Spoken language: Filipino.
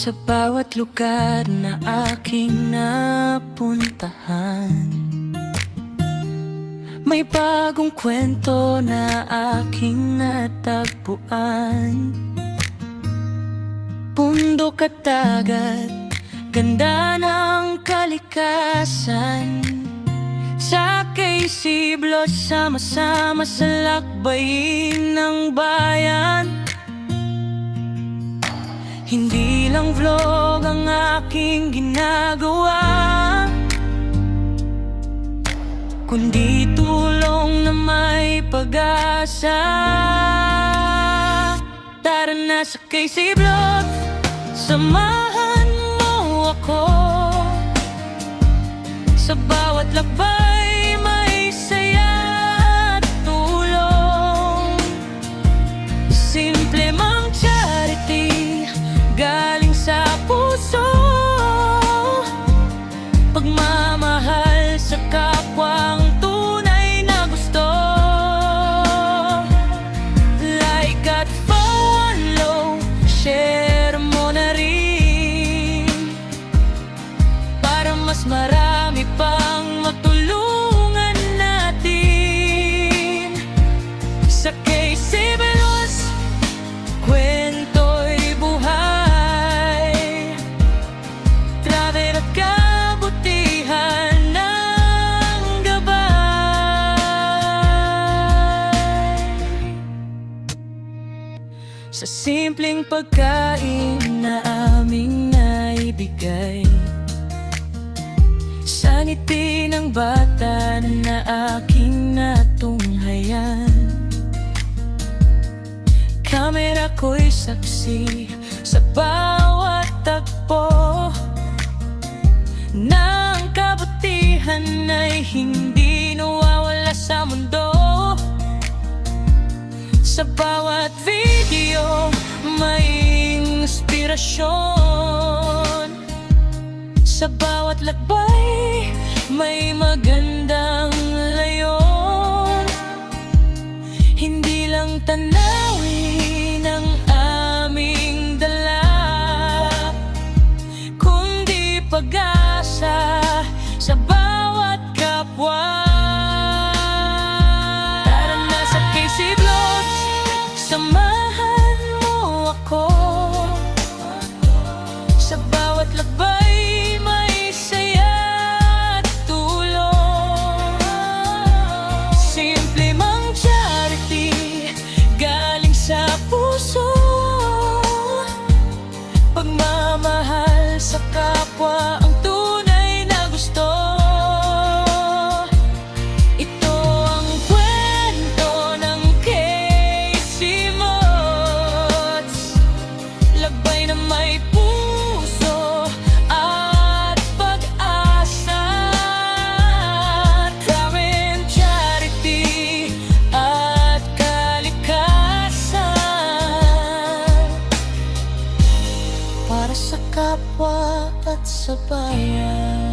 Sa bawat lugar na aking napuntahan, may bagong kwento na aking natagpuan. Bundok at dagat, ganda ng kalikasan, sa Siblos, sama-sama sa lakbayin ng bayan. Hindi lang vlog ang aking ginagawa, kundi tulong na may pag-asa. Tara na sa Siblos, samahan mo ako. Sa bawat lakbay may saya at tulong. Simple mang charity, galing sa puso. Pagmamahal sa kapwa ang tunay na gusto. Like at follow, share mo na rin, para mas marami pang matulungan natin. Sa Siblos, kwento'y buhay, travel at kabutihan ng gabay. Sa simpleng pagkain na aming naibigay, sa ngiti ng bata na aking natunghayan, kamera ko'y saksi sa bawat tagpo ng kabutihan ay hindi nawawala sa mundo. Sa bawat video may inspirasyon, sa bawat lakbay may magandang layon. Hindi lang tanawin ang aming dala, kundi pag-asa sa bawat kapwa. Tara na sa Siblos, samahan mo ako. Sa bawat lakbay may saya at tulong. Simple mang charity, galing sa puso. Pagmamahal sa kapwa ang tunay na gusto. Ito ang kwento ng Siblos, lakbay na may puso at pag-asa. Travel, charity at kalikasan, para sa kapwa at sa bayan.